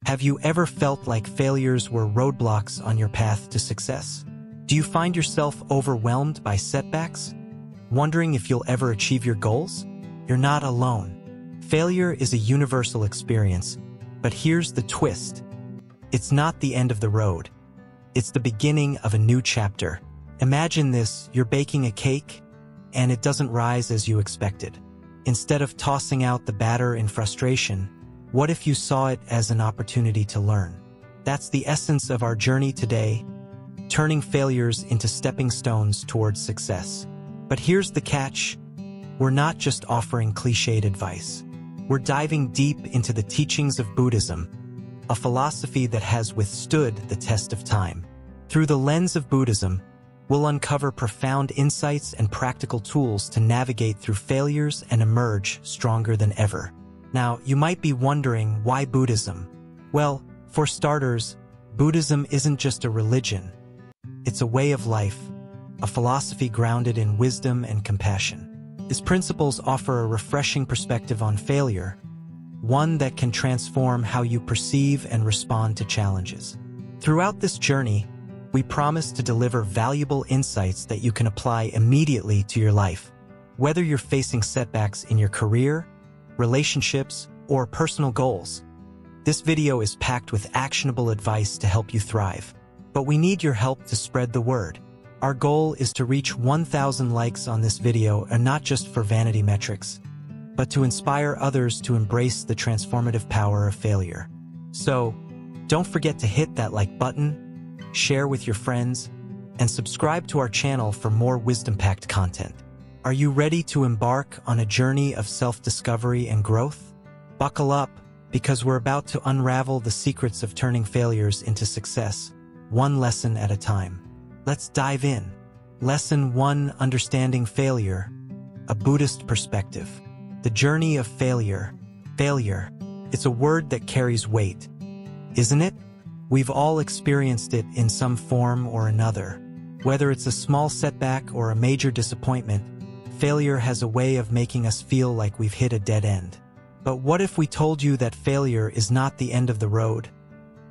Have you ever felt like failures were roadblocks on your path to success? Do you find yourself overwhelmed by setbacks? Wondering if you'll ever achieve your goals? You're not alone. Failure is a universal experience, but here's the twist. It's not the end of the road. It's the beginning of a new chapter. Imagine this: you're baking a cake, and it doesn't rise as you expected. Instead of tossing out the batter in frustration, what if you saw it as an opportunity to learn? That's the essence of our journey today, turning failures into stepping stones towards success. But here's the catch. We're not just offering cliched advice. We're diving deep into the teachings of Buddhism, a philosophy that has withstood the test of time. Through the lens of Buddhism, we'll uncover profound insights and practical tools to navigate through failures and emerge stronger than ever. Now, you might be wondering, why Buddhism? Well, for starters, Buddhism isn't just a religion. It's a way of life, a philosophy grounded in wisdom and compassion. Its principles offer a refreshing perspective on failure, one that can transform how you perceive and respond to challenges. Throughout this journey, we promise to deliver valuable insights that you can apply immediately to your life. Whether you're facing setbacks in your career, relationships, or personal goals, this video is packed with actionable advice to help you thrive. But we need your help to spread the word. Our goal is to reach 1,000 likes on this video, and not just for vanity metrics, but to inspire others to embrace the transformative power of failure. So, don't forget to hit that like button, share with your friends, and subscribe to our channel for more wisdom-packed content. Are you ready to embark on a journey of self-discovery and growth? Buckle up, because we're about to unravel the secrets of turning failures into success, one lesson at a time. Let's dive in. Lesson 1: Understanding Failure, a Buddhist perspective. The journey of failure. Failure. It's a word that carries weight, isn't it? We've all experienced it in some form or another. Whether it's a small setback or a major disappointment, failure has a way of making us feel like we've hit a dead end. But what if we told you that failure is not the end of the road,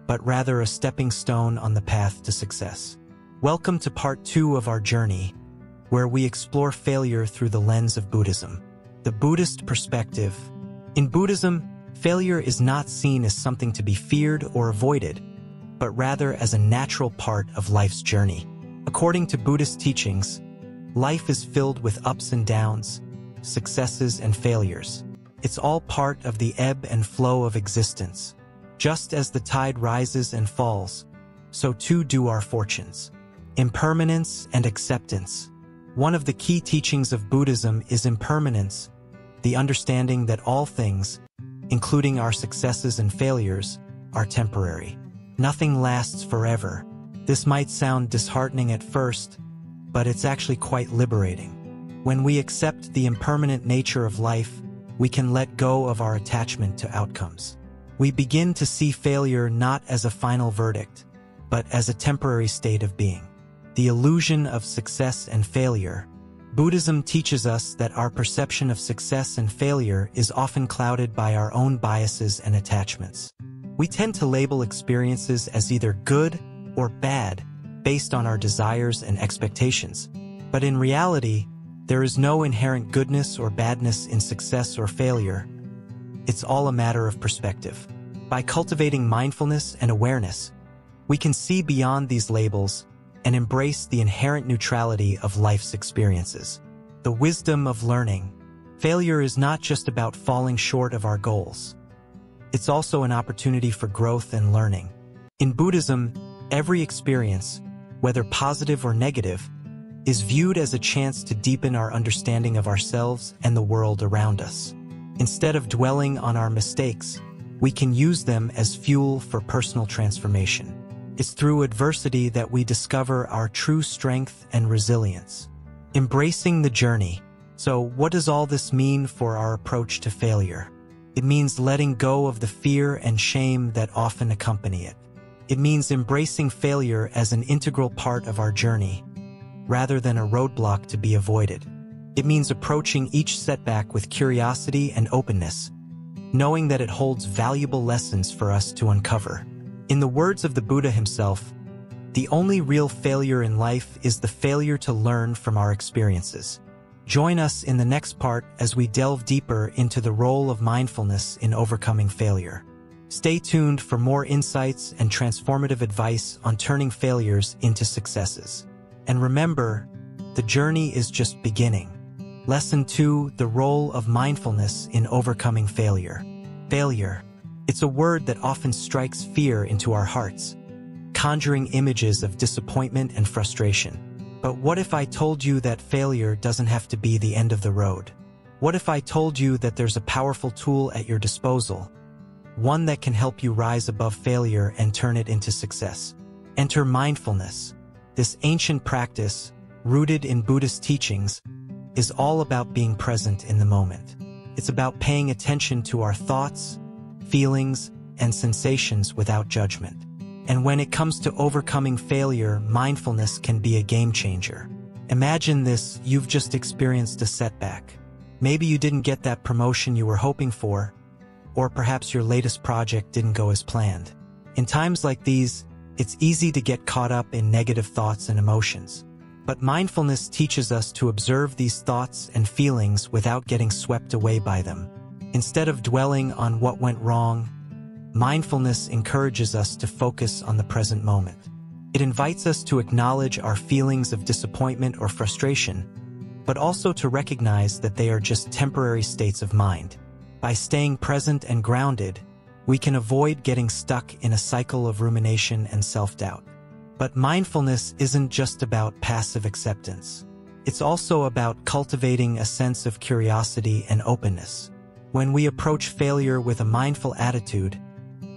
but rather a stepping stone on the path to success? Welcome to part 2 of our journey, where we explore failure through the lens of Buddhism. The Buddhist perspective. In Buddhism, failure is not seen as something to be feared or avoided, but rather as a natural part of life's journey. According to Buddhist teachings, life is filled with ups and downs, successes and failures. It's all part of the ebb and flow of existence. Just as the tide rises and falls, so too do our fortunes. Impermanence and acceptance. One of the key teachings of Buddhism is impermanence, the understanding that all things, including our successes and failures, are temporary. Nothing lasts forever. This might sound disheartening at first, but it's actually quite liberating. When we accept the impermanent nature of life, we can let go of our attachment to outcomes. We begin to see failure not as a final verdict, but as a temporary state of being. The illusion of success and failure. Buddhism teaches us that our perception of success and failure is often clouded by our own biases and attachments. We tend to label experiences as either good or bad based on our desires and expectations. But in reality, there is no inherent goodness or badness in success or failure. It's all a matter of perspective. By cultivating mindfulness and awareness, we can see beyond these labels and embrace the inherent neutrality of life's experiences. The wisdom of learning. Failure is not just about falling short of our goals. It's also an opportunity for growth and learning. In Buddhism, every experience, whether positive or negative, is viewed as a chance to deepen our understanding of ourselves and the world around us. Instead of dwelling on our mistakes, we can use them as fuel for personal transformation. It's through adversity that we discover our true strength and resilience. Embracing the journey. So, what does all this mean for our approach to failure? It means letting go of the fear and shame that often accompany it. It means embracing failure as an integral part of our journey, rather than a roadblock to be avoided. It means approaching each setback with curiosity and openness, knowing that it holds valuable lessons for us to uncover. In the words of the Buddha himself, the only real failure in life is the failure to learn from our experiences. Join us in the next part as we delve deeper into the role of mindfulness in overcoming failure. Stay tuned for more insights and transformative advice on turning failures into successes. And remember, the journey is just beginning. Lesson 2: The role of mindfulness in overcoming failure. Failure. It's a word that often strikes fear into our hearts, conjuring images of disappointment and frustration. But what if I told you that failure doesn't have to be the end of the road? What if I told you that there's a powerful tool at your disposal, one that can help you rise above failure and turn it into success? Enter mindfulness. This ancient practice, rooted in Buddhist teachings, is all about being present in the moment. It's about paying attention to our thoughts, feelings, and sensations without judgment. And when it comes to overcoming failure, mindfulness can be a game changer. Imagine this: you've just experienced a setback. Maybe you didn't get that promotion you were hoping for, or perhaps your latest project didn't go as planned. In times like these, it's easy to get caught up in negative thoughts and emotions. But mindfulness teaches us to observe these thoughts and feelings without getting swept away by them. Instead of dwelling on what went wrong, mindfulness encourages us to focus on the present moment. It invites us to acknowledge our feelings of disappointment or frustration, but also to recognize that they are just temporary states of mind. By staying present and grounded, we can avoid getting stuck in a cycle of rumination and self-doubt. But mindfulness isn't just about passive acceptance. It's also about cultivating a sense of curiosity and openness. When we approach failure with a mindful attitude,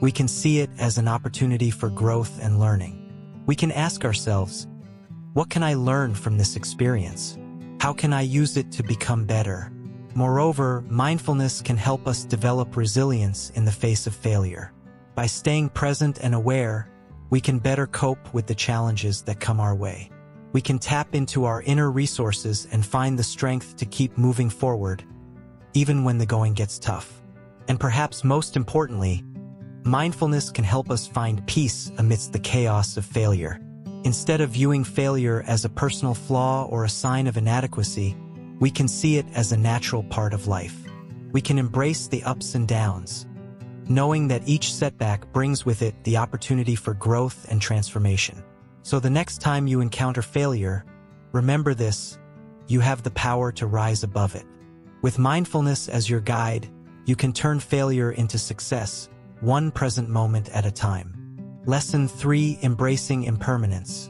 we can see it as an opportunity for growth and learning. We can ask ourselves, what can I learn from this experience? How can I use it to become better? Moreover, mindfulness can help us develop resilience in the face of failure. By staying present and aware, we can better cope with the challenges that come our way. We can tap into our inner resources and find the strength to keep moving forward, even when the going gets tough. And perhaps most importantly, mindfulness can help us find peace amidst the chaos of failure. Instead of viewing failure as a personal flaw or a sign of inadequacy, we can see it as a natural part of life. We can embrace the ups and downs, knowing that each setback brings with it the opportunity for growth and transformation. So the next time you encounter failure, remember this: you have the power to rise above it. With mindfulness as your guide, you can turn failure into success, one present moment at a time. Lesson 3: Embracing impermanence.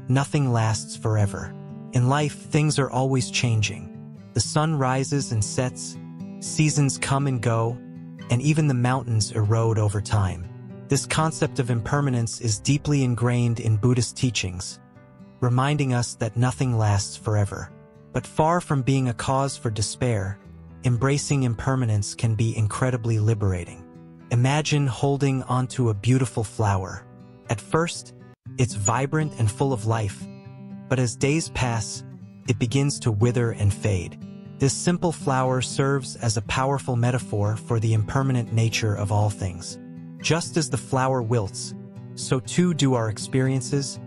Nothing lasts forever. In life, things are always changing. The sun rises and sets, seasons come and go, and even the mountains erode over time. This concept of impermanence is deeply ingrained in Buddhist teachings, reminding us that nothing lasts forever. But far from being a cause for despair, embracing impermanence can be incredibly liberating. Imagine holding onto a beautiful flower. At first, it's vibrant and full of life, but as days pass, it begins to wither and fade. This simple flower serves as a powerful metaphor for the impermanent nature of all things. Just as the flower wilts, so too do our experiences,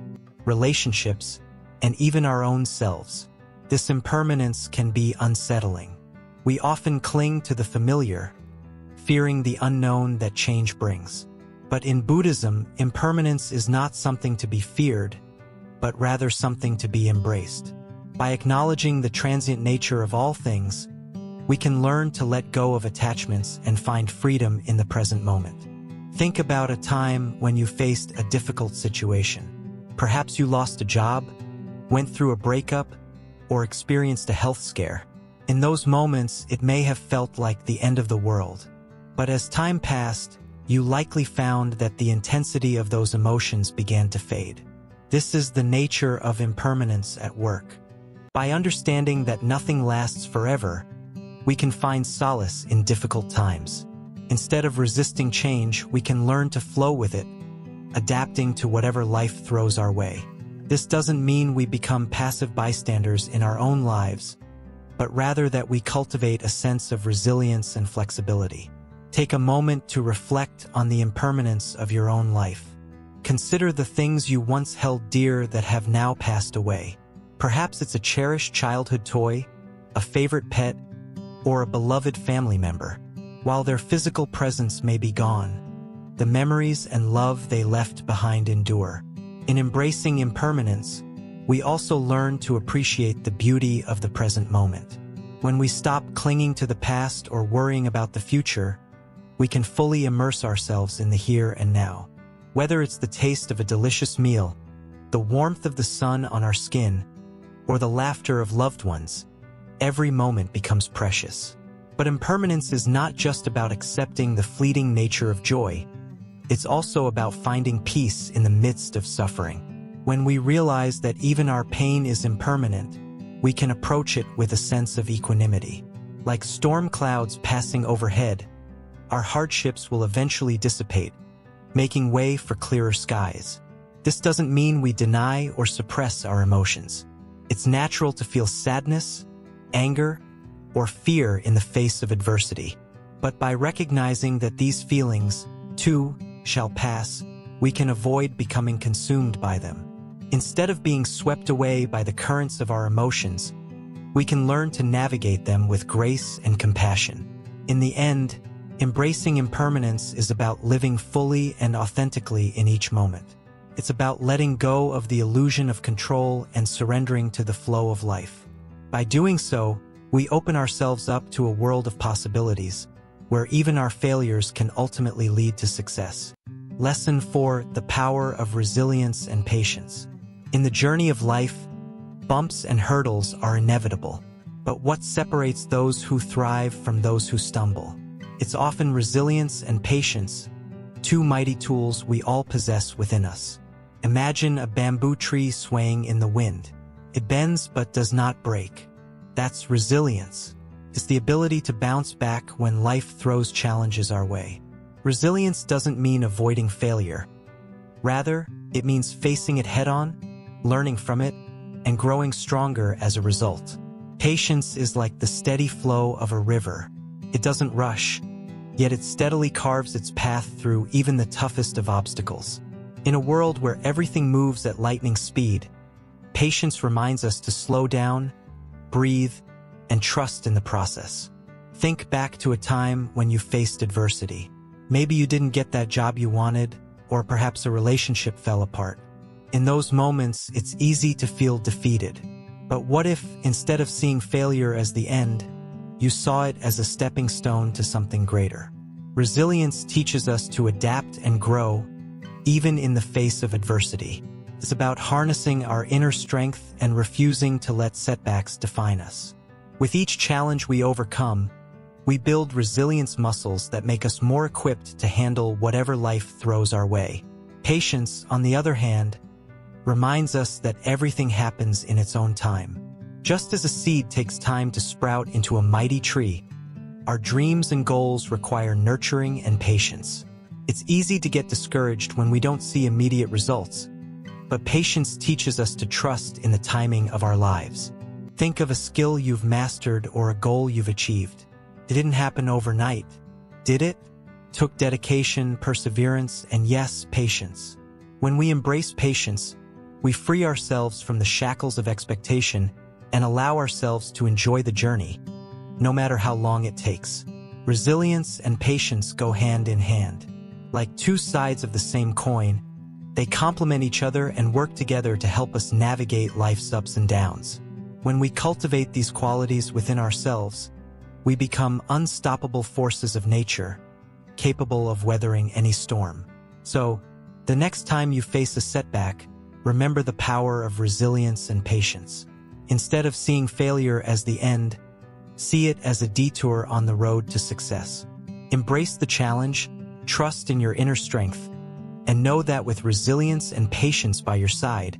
relationships, and even our own selves. This impermanence can be unsettling. We often cling to the familiar, fearing the unknown that change brings. But in Buddhism, impermanence is not something to be feared, but rather something to be embraced. By acknowledging the transient nature of all things, we can learn to let go of attachments and find freedom in the present moment. Think about a time when you faced a difficult situation. Perhaps you lost a job, went through a breakup, or experienced a health scare. In those moments, it may have felt like the end of the world. But as time passed, you likely found that the intensity of those emotions began to fade. This is the nature of impermanence at work. By understanding that nothing lasts forever, we can find solace in difficult times. Instead of resisting change, we can learn to flow with it, adapting to whatever life throws our way. This doesn't mean we become passive bystanders in our own lives, but rather that we cultivate a sense of resilience and flexibility. Take a moment to reflect on the impermanence of your own life. Consider the things you once held dear that have now passed away. Perhaps it's a cherished childhood toy, a favorite pet, or a beloved family member. While their physical presence may be gone, the memories and love they left behind endure. In embracing impermanence, we also learn to appreciate the beauty of the present moment. When we stop clinging to the past or worrying about the future, we can fully immerse ourselves in the here and now. Whether it's the taste of a delicious meal, the warmth of the sun on our skin, or the laughter of loved ones, every moment becomes precious. But impermanence is not just about accepting the fleeting nature of joy. It's also about finding peace in the midst of suffering. When we realize that even our pain is impermanent, we can approach it with a sense of equanimity. Like storm clouds passing overhead, our hardships will eventually dissipate, making way for clearer skies. This doesn't mean we deny or suppress our emotions. It's natural to feel sadness, anger, or fear in the face of adversity. But by recognizing that these feelings, too, shall pass, we can avoid becoming consumed by them. Instead of being swept away by the currents of our emotions, we can learn to navigate them with grace and compassion. In the end, embracing impermanence is about living fully and authentically in each moment. It's about letting go of the illusion of control and surrendering to the flow of life. By doing so, we open ourselves up to a world of possibilities, where even our failures can ultimately lead to success. Lesson 4: The power of resilience and patience. In the journey of life, bumps and hurdles are inevitable. But what separates those who thrive from those who stumble? It's often resilience and patience, two mighty tools we all possess within us. Imagine a bamboo tree swaying in the wind. It bends but does not break. That's resilience. It's the ability to bounce back when life throws challenges our way. Resilience doesn't mean avoiding failure. Rather, it means facing it head-on, learning from it, and growing stronger as a result. Patience is like the steady flow of a river. It doesn't rush, yet it steadily carves its path through even the toughest of obstacles. In a world where everything moves at lightning speed, patience reminds us to slow down, breathe, and trust in the process. Think back to a time when you faced adversity. Maybe you didn't get that job you wanted, or perhaps a relationship fell apart. In those moments, it's easy to feel defeated. But what if, instead of seeing failure as the end, you saw it as a stepping stone to something greater? Resilience teaches us to adapt and grow, even in the face of adversity. It's about harnessing our inner strength and refusing to let setbacks define us. With each challenge we overcome, we build resilience muscles that make us more equipped to handle whatever life throws our way. Patience, on the other hand, reminds us that everything happens in its own time. Just as a seed takes time to sprout into a mighty tree, our dreams and goals require nurturing and patience. It's easy to get discouraged when we don't see immediate results, but patience teaches us to trust in the timing of our lives. Think of a skill you've mastered or a goal you've achieved. It didn't happen overnight, did it? Took dedication, perseverance, and yes, patience. When we embrace patience, we free ourselves from the shackles of expectation and allow ourselves to enjoy the journey, no matter how long it takes. Resilience and patience go hand in hand. Like two sides of the same coin, they complement each other and work together to help us navigate life's ups and downs. When we cultivate these qualities within ourselves, we become unstoppable forces of nature, capable of weathering any storm. So, the next time you face a setback, remember the power of resilience and patience. Instead of seeing failure as the end, see it as a detour on the road to success. Embrace the challenge, trust in your inner strength, and know that with resilience and patience by your side,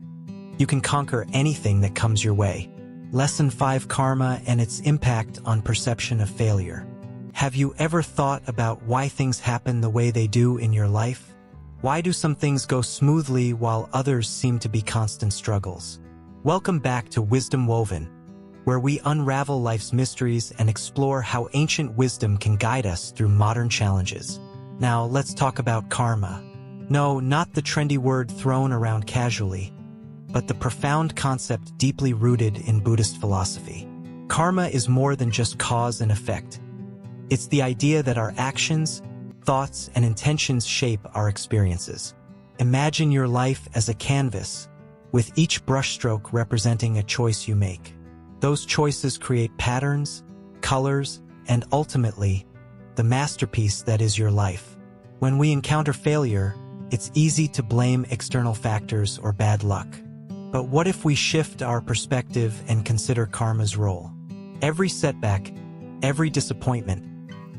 you can conquer anything that comes your way. Lesson 5: Karma and its impact on perception of failure. Have you ever thought about why things happen the way they do in your life? Why do some things go smoothly while others seem to be constant struggles? Welcome back to Wisdom Woven, where we unravel life's mysteries and explore how ancient wisdom can guide us through modern challenges. Now, let's talk about karma. No, not the trendy word thrown around casually, but the profound concept deeply rooted in Buddhist philosophy. Karma is more than just cause and effect. It's the idea that our actions, thoughts, and intentions shape our experiences. Imagine your life as a canvas, with each brushstroke representing a choice you make. Those choices create patterns, colors, and ultimately, the masterpiece that is your life. When we encounter failure, it's easy to blame external factors or bad luck. But what if we shift our perspective and consider karma's role? Every setback, every disappointment,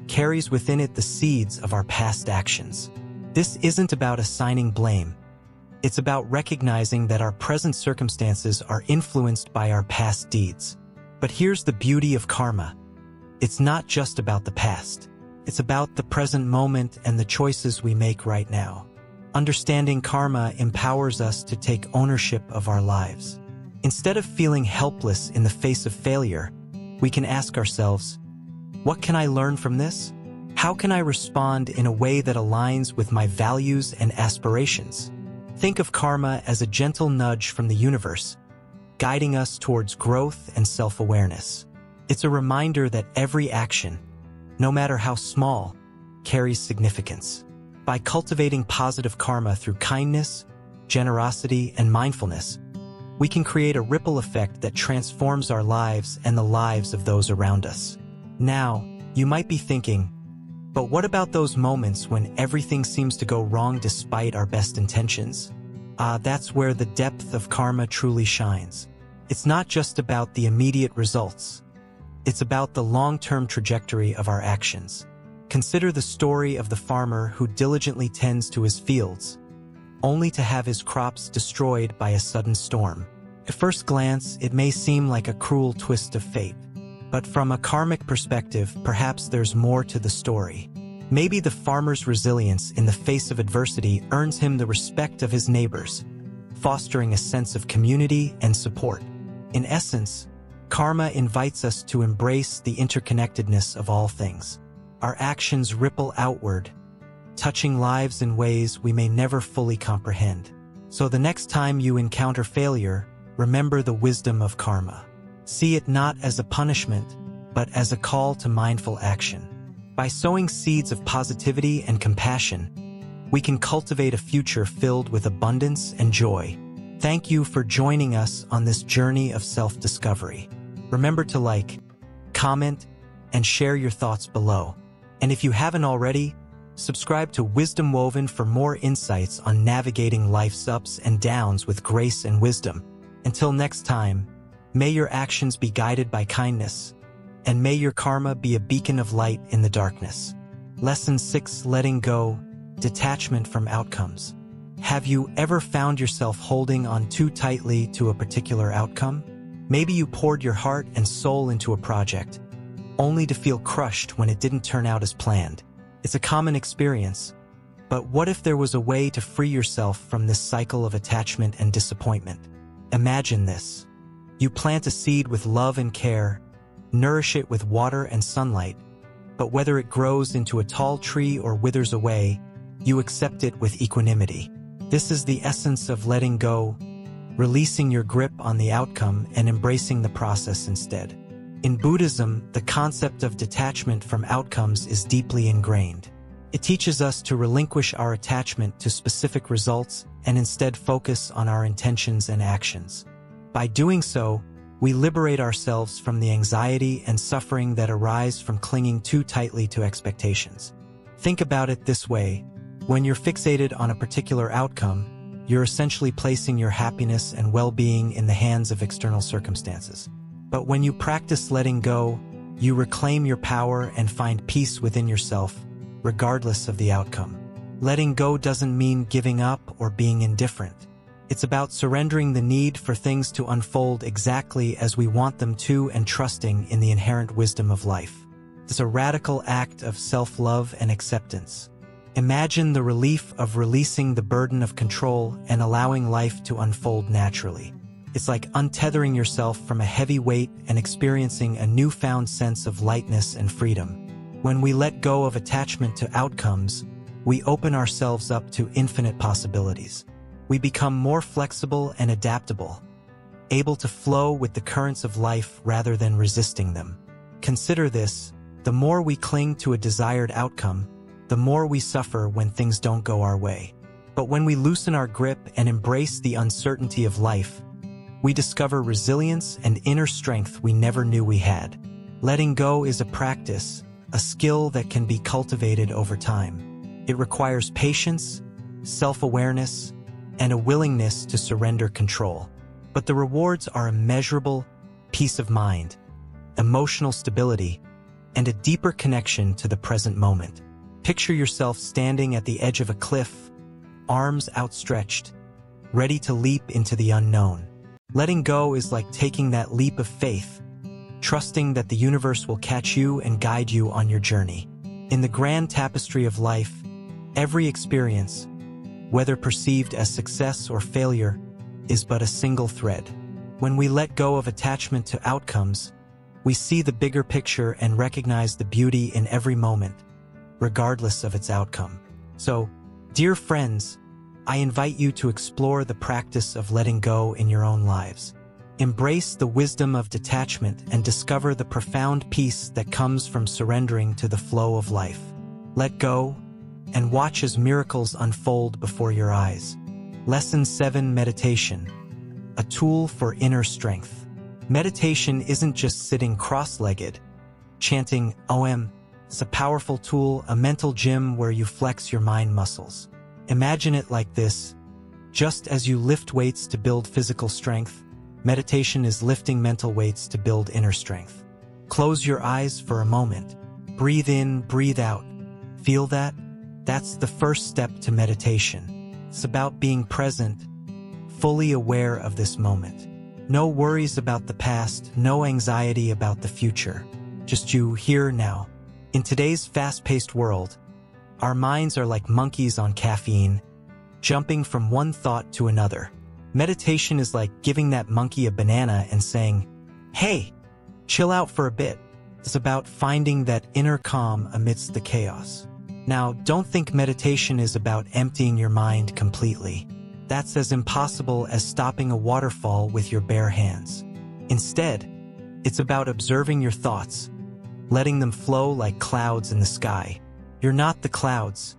carries within it the seeds of our past actions. This isn't about assigning blame. It's about recognizing that our present circumstances are influenced by our past deeds. But here's the beauty of karma. It's not just about the past. It's about the present moment and the choices we make right now. Understanding karma empowers us to take ownership of our lives. Instead of feeling helpless in the face of failure, we can ask ourselves, what can I learn from this? How can I respond in a way that aligns with my values and aspirations? Think of karma as a gentle nudge from the universe, guiding us towards growth and self-awareness. It's a reminder that every action, no matter how small, carries significance. By cultivating positive karma through kindness, generosity, and mindfulness, we can create a ripple effect that transforms our lives and the lives of those around us. Now, you might be thinking, but what about those moments when everything seems to go wrong despite our best intentions? That's where the depth of karma truly shines. It's not just about the immediate results. It's about the long-term trajectory of our actions. Consider the story of the farmer who diligently tends to his fields, only to have his crops destroyed by a sudden storm. At first glance, it may seem like a cruel twist of fate. But from a karmic perspective, perhaps there's more to the story. Maybe the farmer's resilience in the face of adversity earns him the respect of his neighbors, fostering a sense of community and support. In essence, karma invites us to embrace the interconnectedness of all things. Our actions ripple outward, touching lives in ways we may never fully comprehend. So the next time you encounter failure, remember the wisdom of karma. See it not as a punishment, but as a call to mindful action. By sowing seeds of positivity and compassion, we can cultivate a future filled with abundance and joy. Thank you for joining us on this journey of self-discovery. Remember to like, comment, and share your thoughts below. And if you haven't already, subscribe to Wisdom Woven for more insights on navigating life's ups and downs with grace and wisdom. Until next time, may your actions be guided by kindness, and may your karma be a beacon of light in the darkness. Lesson 6: Letting Go, Detachment from Outcomes. Have you ever found yourself holding on too tightly to a particular outcome? Maybe you poured your heart and soul into a project, only to feel crushed when it didn't turn out as planned. It's a common experience, but what if there was a way to free yourself from this cycle of attachment and disappointment? Imagine this. You plant a seed with love and care, nourish it with water and sunlight, but whether it grows into a tall tree or withers away, you accept it with equanimity. This is the essence of letting go, releasing your grip on the outcome and embracing the process instead. In Buddhism, the concept of detachment from outcomes is deeply ingrained. It teaches us to relinquish our attachment to specific results and instead focus on our intentions and actions. By doing so, we liberate ourselves from the anxiety and suffering that arise from clinging too tightly to expectations. Think about it this way. When you're fixated on a particular outcome, you're essentially placing your happiness and well-being in the hands of external circumstances. But when you practice letting go, you reclaim your power and find peace within yourself, regardless of the outcome. Letting go doesn't mean giving up or being indifferent. It's about surrendering the need for things to unfold exactly as we want them to and trusting in the inherent wisdom of life. It's a radical act of self-love and acceptance. Imagine the relief of releasing the burden of control and allowing life to unfold naturally. It's like untethering yourself from a heavy weight and experiencing a newfound sense of lightness and freedom. When we let go of attachment to outcomes, we open ourselves up to infinite possibilities. We become more flexible and adaptable, able to flow with the currents of life rather than resisting them. Consider this: the more we cling to a desired outcome, the more we suffer when things don't go our way. But when we loosen our grip and embrace the uncertainty of life, we discover resilience and inner strength we never knew we had. Letting go is a practice, a skill that can be cultivated over time. It requires patience, self-awareness, and a willingness to surrender control. But the rewards are immeasurable: peace of mind, emotional stability, and a deeper connection to the present moment. Picture yourself standing at the edge of a cliff, arms outstretched, ready to leap into the unknown. Letting go is like taking that leap of faith, trusting that the universe will catch you and guide you on your journey. In the grand tapestry of life, every experience, whether perceived as success or failure, is but a single thread. When we let go of attachment to outcomes, we see the bigger picture and recognize the beauty in every moment, regardless of its outcome. So, dear friends, I invite you to explore the practice of letting go in your own lives. Embrace the wisdom of detachment and discover the profound peace that comes from surrendering to the flow of life. Let go and watch as miracles unfold before your eyes. Lesson 7: Meditation, a tool for inner strength. Meditation isn't just sitting cross-legged, chanting OM. It's a powerful tool, a mental gym where you flex your mind muscles. Imagine it like this: just as you lift weights to build physical strength, meditation is lifting mental weights to build inner strength. Close your eyes for a moment. Breathe in, breathe out. Feel that? That's the first step to meditation. It's about being present, fully aware of this moment. No worries about the past, no anxiety about the future. Just you here now. In today's fast-paced world, our minds are like monkeys on caffeine, jumping from one thought to another. Meditation is like giving that monkey a banana and saying, "Hey, chill out for a bit." It's about finding that inner calm amidst the chaos. Now, don't think meditation is about emptying your mind completely. That's as impossible as stopping a waterfall with your bare hands. Instead, it's about observing your thoughts, letting them flow like clouds in the sky. You're not the clouds,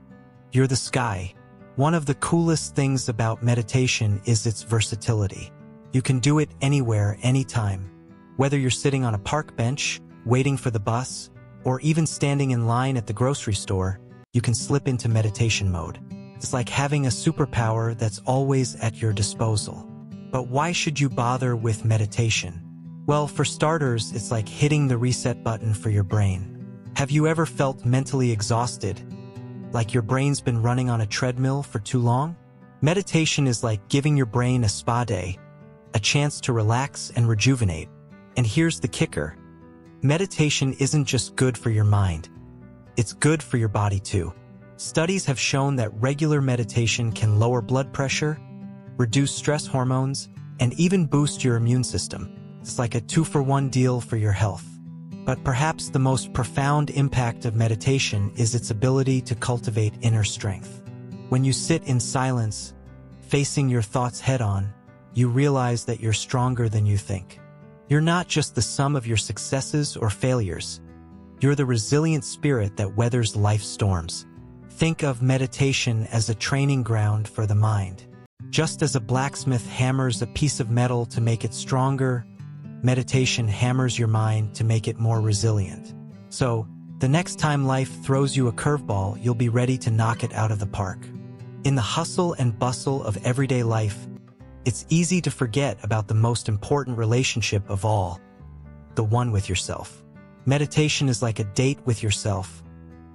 you're the sky. One of the coolest things about meditation is its versatility. You can do it anywhere, anytime. Whether you're sitting on a park bench, waiting for the bus, or even standing in line at the grocery store, you can slip into meditation mode. It's like having a superpower that's always at your disposal. But why should you bother with meditation? Well, for starters, it's like hitting the reset button for your brain. Have you ever felt mentally exhausted, like your brain's been running on a treadmill for too long? Meditation is like giving your brain a spa day, a chance to relax and rejuvenate. And here's the kicker: meditation isn't just good for your mind, it's good for your body too. Studies have shown that regular meditation can lower blood pressure, reduce stress hormones, and even boost your immune system. It's like a 2-for-1 deal for your health. But perhaps the most profound impact of meditation is its ability to cultivate inner strength. When you sit in silence, facing your thoughts head-on, you realize that you're stronger than you think. You're not just the sum of your successes or failures. You're the resilient spirit that weathers life's storms. Think of meditation as a training ground for the mind. Just as a blacksmith hammers a piece of metal to make it stronger, meditation hammers your mind to make it more resilient. So, the next time life throws you a curveball, you'll be ready to knock it out of the park. In the hustle and bustle of everyday life, it's easy to forget about the most important relationship of all, the one with yourself. Meditation is like a date with yourself,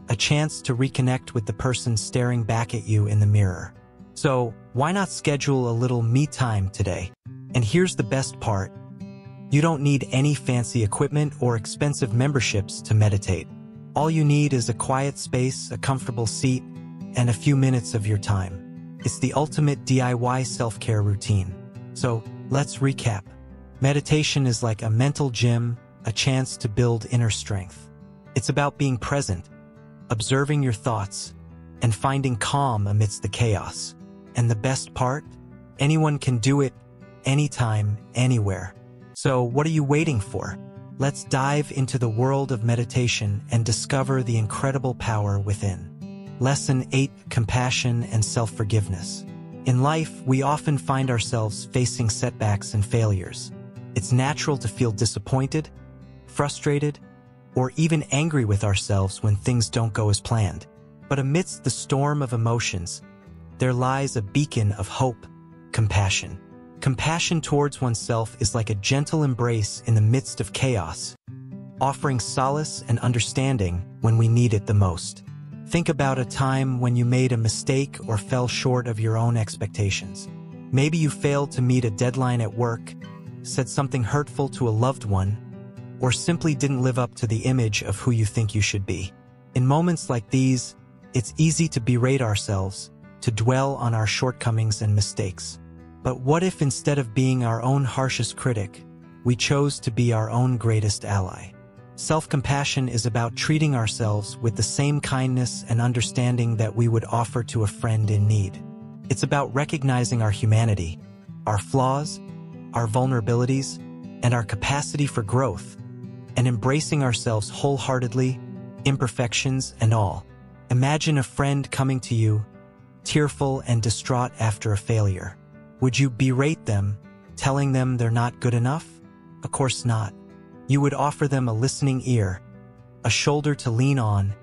a chance to reconnect with the person staring back at you in the mirror. So, why not schedule a little me time today? And here's the best part: you don't need any fancy equipment or expensive memberships to meditate. All you need is a quiet space, a comfortable seat, and a few minutes of your time. It's the ultimate DIY self-care routine. So, Let's recap. Meditation is like a mental gym, a chance to build inner strength. It's about being present, observing your thoughts, and finding calm amidst the chaos. And the best part? Anyone can do it, anytime, anywhere. So what are you waiting for? Let's dive into the world of meditation and discover the incredible power within. Lesson 8: Compassion and Self-Forgiveness. In life, we often find ourselves facing setbacks and failures. It's natural to feel disappointed, frustrated, or even angry with ourselves when things don't go as planned. But amidst the storm of emotions, there lies a beacon of hope: compassion. Compassion towards oneself is like a gentle embrace in the midst of chaos, offering solace and understanding when we need it the most. Think about a time when you made a mistake or fell short of your own expectations. Maybe you failed to meet a deadline at work, said something hurtful to a loved one, or simply didn't live up to the image of who you think you should be. In moments like these, it's easy to berate ourselves, to dwell on our shortcomings and mistakes. But what if instead of being our own harshest critic, we chose to be our own greatest ally? Self-compassion is about treating ourselves with the same kindness and understanding that we would offer to a friend in need. It's about recognizing our humanity, our flaws, our vulnerabilities, and our capacity for growth, and embracing ourselves wholeheartedly, imperfections and all. Imagine a friend coming to you, tearful and distraught after a failure. Would you berate them, telling them they're not good enough? Of course not. You would offer them a listening ear, a shoulder to lean on,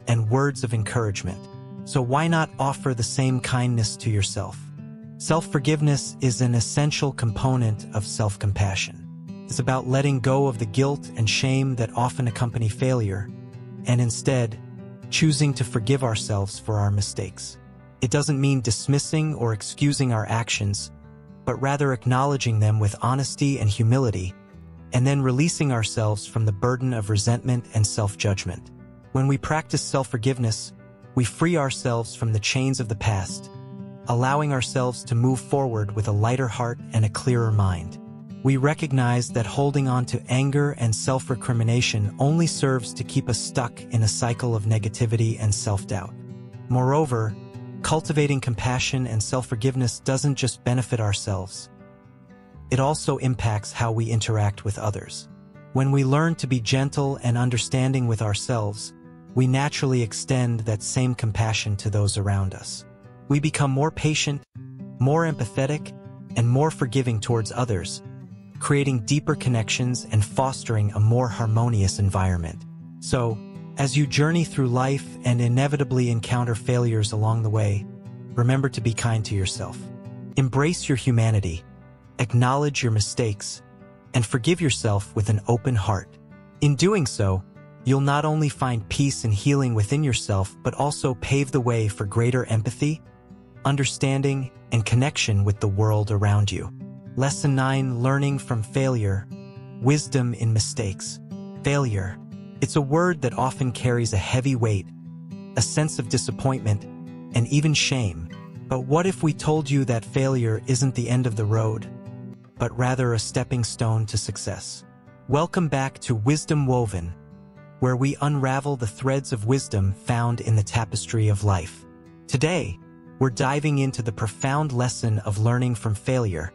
and words of encouragement. So why not offer the same kindness to yourself? Self-forgiveness is an essential component of self-compassion. It's about letting go of the guilt and shame that often accompany failure, and instead, choosing to forgive ourselves for our mistakes. It doesn't mean dismissing or excusing our actions, but rather acknowledging them with honesty and humility, and then releasing ourselves from the burden of resentment and self-judgment. When we practice self-forgiveness, we free ourselves from the chains of the past, allowing ourselves to move forward with a lighter heart and a clearer mind. We recognize that holding on to anger and self-recrimination only serves to keep us stuck in a cycle of negativity and self-doubt. Moreover, cultivating compassion and self-forgiveness doesn't just benefit ourselves. It also impacts how we interact with others. When we learn to be gentle and understanding with ourselves, we naturally extend that same compassion to those around us. We become more patient, more empathetic, and more forgiving towards others, creating deeper connections and fostering a more harmonious environment. So, as you journey through life and inevitably encounter failures along the way, remember to be kind to yourself. Embrace your humanity, acknowledge your mistakes, and forgive yourself with an open heart. In doing so, you'll not only find peace and healing within yourself, but also pave the way for greater empathy, understanding, and connection with the world around you. Lesson 9: Learning from Failure. Wisdom in Mistakes. Failure. It's a word that often carries a heavy weight, a sense of disappointment, and even shame. But what if we told you that failure isn't the end of the road, but rather a stepping stone to success? Welcome back to Wisdom Woven, where we unravel the threads of wisdom found in the tapestry of life. Today, we're diving into the profound lesson of learning from failure,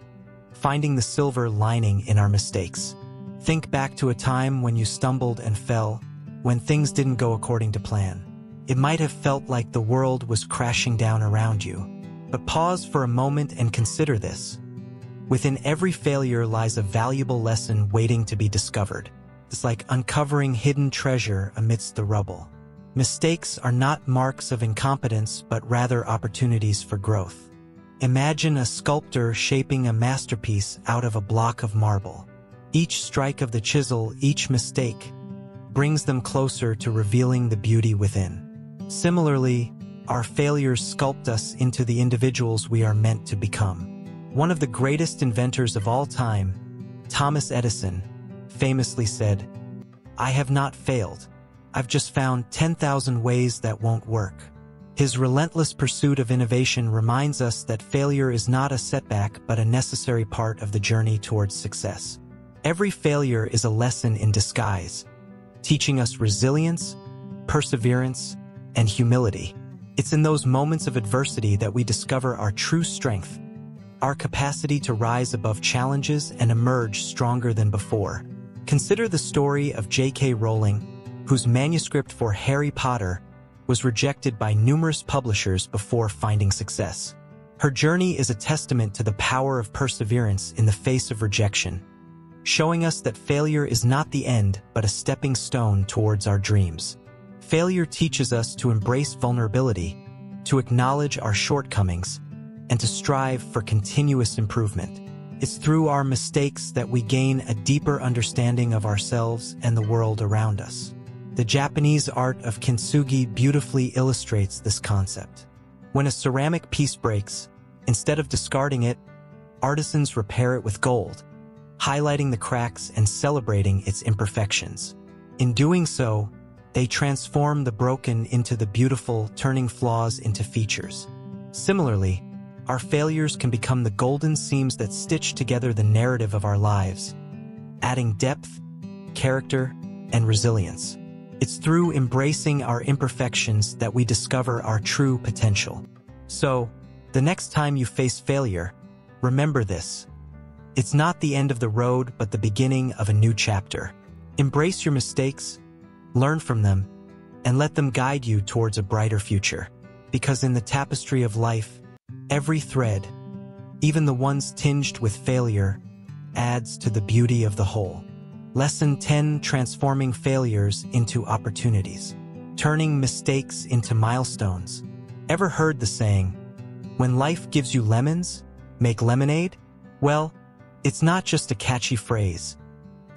finding the silver lining in our mistakes. Think back to a time when you stumbled and fell, when things didn't go according to plan. It might have felt like the world was crashing down around you. But pause for a moment and consider this. Within every failure lies a valuable lesson waiting to be discovered. It's like uncovering hidden treasure amidst the rubble. Mistakes are not marks of incompetence, but rather opportunities for growth. Imagine a sculptor shaping a masterpiece out of a block of marble. Each strike of the chisel, each mistake, brings them closer to revealing the beauty within. Similarly, our failures sculpt us into the individuals we are meant to become. One of the greatest inventors of all time, Thomas Edison, famously said, "I have not failed. I've just found 10,000 ways that won't work." His relentless pursuit of innovation reminds us that failure is not a setback but a necessary part of the journey towards success. Every failure is a lesson in disguise, teaching us resilience, perseverance, and humility. It's in those moments of adversity that we discover our true strength, our capacity to rise above challenges and emerge stronger than before. Consider the story of J.K. Rowling, whose manuscript for Harry Potter was rejected by numerous publishers before finding success. Her journey is a testament to the power of perseverance in the face of rejection, showing us that failure is not the end but a stepping stone towards our dreams. Failure teaches us to embrace vulnerability, to acknowledge our shortcomings, and to strive for continuous improvement. It's through our mistakes that we gain a deeper understanding of ourselves and the world around us. The Japanese art of kintsugi beautifully illustrates this concept. When a ceramic piece breaks, instead of discarding it, artisans repair it with gold, highlighting the cracks and celebrating its imperfections. In doing so, they transform the broken into the beautiful, turning flaws into features. Similarly, our failures can become the golden seams that stitch together the narrative of our lives, adding depth, character, and resilience. It's through embracing our imperfections that we discover our true potential. So, the next time you face failure, remember this. It's not the end of the road, but the beginning of a new chapter. Embrace your mistakes, learn from them, and let them guide you towards a brighter future. Because in the tapestry of life, every thread, even the ones tinged with failure, adds to the beauty of the whole. Lesson 10: Transforming failures into opportunities. Turning mistakes into milestones. Ever heard the saying, "When life gives you lemons, make lemonade"? Well, it's not just a catchy phrase.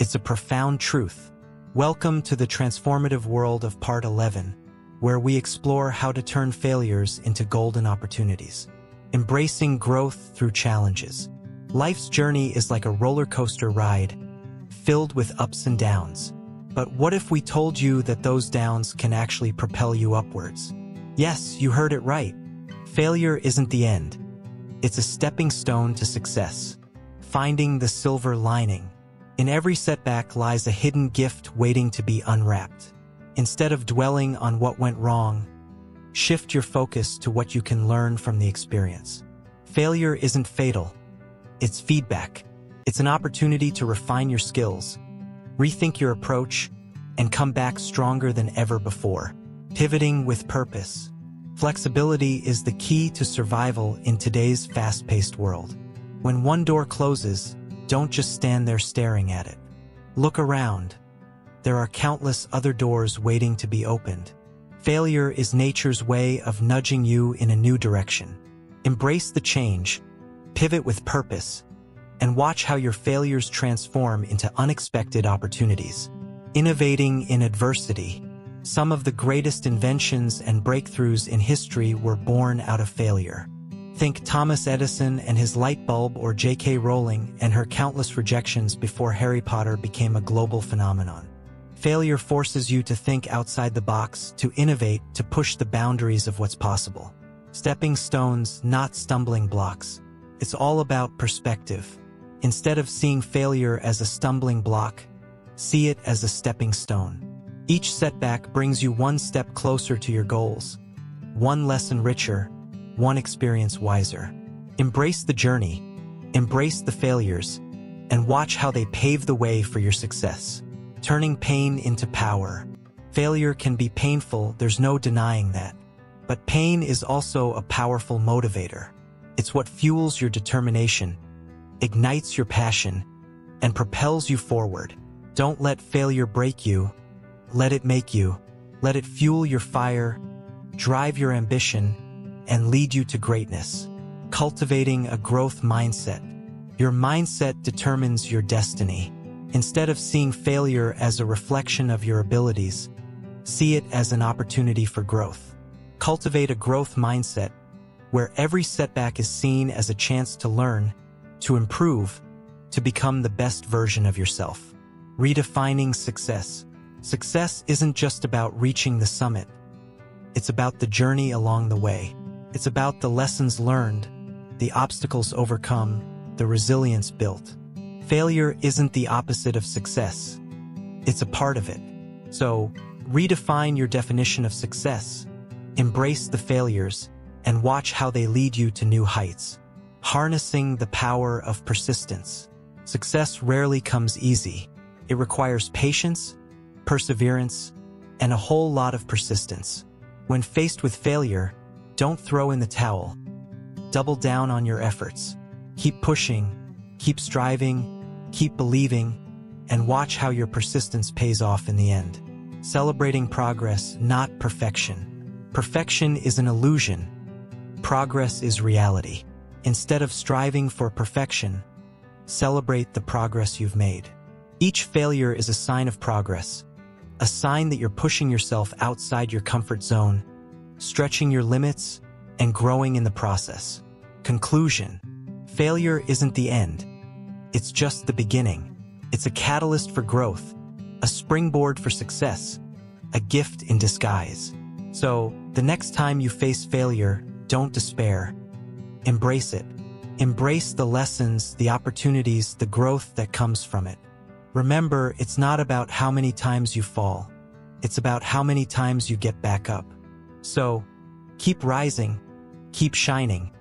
It's a profound truth. Welcome to the transformative world of Part 11, where we explore how to turn failures into golden opportunities. Embracing growth through challenges. Life's journey is like a roller coaster ride, filled with ups and downs. But what if we told you that those downs can actually propel you upwards? Yes, you heard it right. Failure isn't the end. It's a stepping stone to success. Finding the silver lining. In every setback lies a hidden gift waiting to be unwrapped. Instead of dwelling on what went wrong, shift your focus to what you can learn from the experience. Failure isn't fatal. It's feedback. It's an opportunity to refine your skills, rethink your approach, and come back stronger than ever before. Pivoting with purpose. Flexibility is the key to survival in today's fast-paced world. When one door closes, don't just stand there staring at it. Look around. There are countless other doors waiting to be opened. Failure is nature's way of nudging you in a new direction. Embrace the change, pivot with purpose, and watch how your failures transform into unexpected opportunities. Innovating in adversity. Some of the greatest inventions and breakthroughs in history were born out of failure. Think Thomas Edison and his light bulb, or J.K. Rowling and her countless rejections before Harry Potter became a global phenomenon. Failure forces you to think outside the box, to innovate, to push the boundaries of what's possible. Stepping stones, not stumbling blocks. It's all about perspective. Instead of seeing failure as a stumbling block, see it as a stepping stone. Each setback brings you one step closer to your goals, one lesson richer, one experience wiser. Embrace the journey, embrace the failures, and watch how they pave the way for your success. Turning pain into power. Failure can be painful, there's no denying that. But pain is also a powerful motivator. It's what fuels your determination, ignites your passion, and propels you forward. Don't let failure break you. Let it make you. Let it fuel your fire, drive your ambition, and lead you to greatness. Cultivating a growth mindset. Your mindset determines your destiny. Instead of seeing failure as a reflection of your abilities, see it as an opportunity for growth. Cultivate a growth mindset where every setback is seen as a chance to learn, to improve, to become the best version of yourself. Redefining success. Success isn't just about reaching the summit. It's about the journey along the way. It's about the lessons learned, the obstacles overcome, the resilience built. Failure isn't the opposite of success. It's a part of it. So, redefine your definition of success. Embrace the failures and watch how they lead you to new heights. Harnessing the power of persistence. Success rarely comes easy. It requires patience, perseverance, and a whole lot of persistence. When faced with failure, don't throw in the towel. Double down on your efforts. Keep pushing, keep striving, keep believing, and watch how your persistence pays off in the end. Celebrating progress, not perfection. Perfection is an illusion. Progress is reality. Instead of striving for perfection, celebrate the progress you've made. Each failure is a sign of progress, a sign that you're pushing yourself outside your comfort zone, stretching your limits, and growing in the process. Conclusion: failure isn't the end. It's just the beginning. It's a catalyst for growth, a springboard for success, a gift in disguise. So, the next time you face failure, don't despair. Embrace it. Embrace the lessons, the opportunities, the growth that comes from it. Remember, it's not about how many times you fall. It's about how many times you get back up. So, keep rising, keep shining,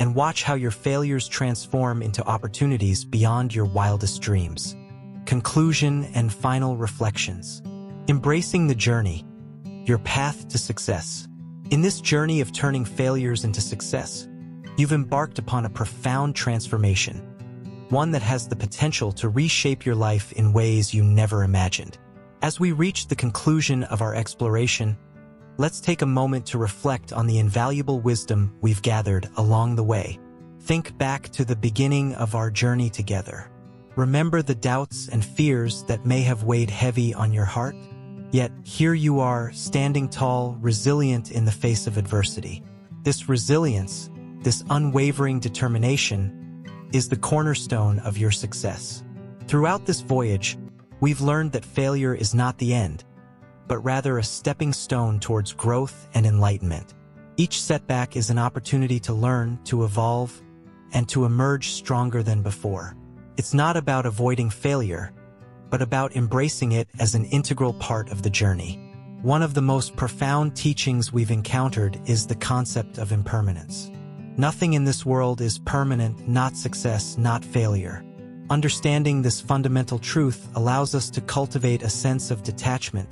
and watch how your failures transform into opportunities beyond your wildest dreams. Conclusion and final reflections. Embracing the journey, your path to success. In this journey of turning failures into success, you've embarked upon a profound transformation, one that has the potential to reshape your life in ways you never imagined. As we reach the conclusion of our exploration, let's take a moment to reflect on the invaluable wisdom we've gathered along the way. Think back to the beginning of our journey together. Remember the doubts and fears that may have weighed heavy on your heart? Yet, here you are, standing tall, resilient in the face of adversity. This resilience, this unwavering determination, is the cornerstone of your success. Throughout this voyage, we've learned that failure is not the end, but rather a stepping stone towards growth and enlightenment. Each setback is an opportunity to learn, to evolve, and to emerge stronger than before. It's not about avoiding failure, but about embracing it as an integral part of the journey. One of the most profound teachings we've encountered is the concept of impermanence. Nothing in this world is permanent, not success, not failure. Understanding this fundamental truth allows us to cultivate a sense of detachment,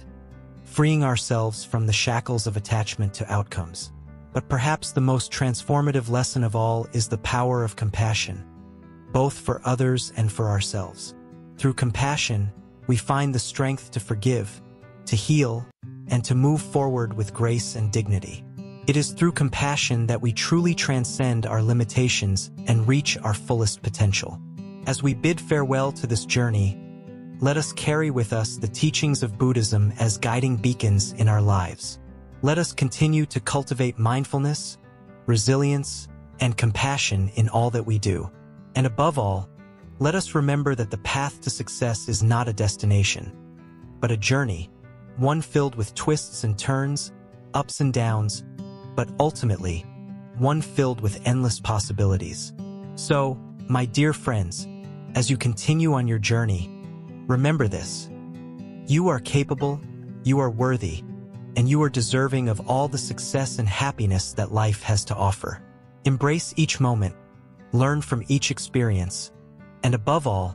freeing ourselves from the shackles of attachment to outcomes. But perhaps the most transformative lesson of all is the power of compassion, both for others and for ourselves. Through compassion, we find the strength to forgive, to heal, and to move forward with grace and dignity. It is through compassion that we truly transcend our limitations and reach our fullest potential. As we bid farewell to this journey, let us carry with us the teachings of Buddhism as guiding beacons in our lives. Let us continue to cultivate mindfulness, resilience, and compassion in all that we do. And above all, let us remember that the path to success is not a destination, but a journey, one filled with twists and turns, ups and downs, but ultimately, one filled with endless possibilities. So, my dear friends, as you continue on your journey, remember this: you are capable, you are worthy, and you are deserving of all the success and happiness that life has to offer. Embrace each moment, learn from each experience, and above all,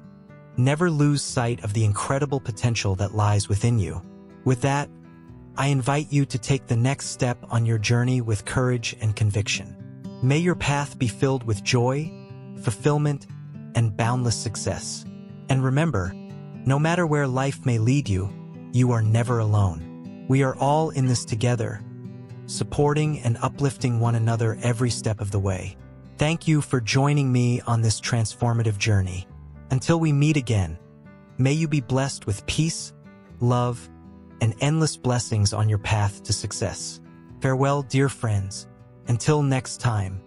never lose sight of the incredible potential that lies within you. With that, I invite you to take the next step on your journey with courage and conviction. May your path be filled with joy, fulfillment, and boundless success. And remember, no matter where life may lead you, you are never alone. We are all in this together, supporting and uplifting one another every step of the way. Thank you for joining me on this transformative journey. Until we meet again, may you be blessed with peace, love, and endless blessings on your path to success. Farewell, dear friends. Until next time.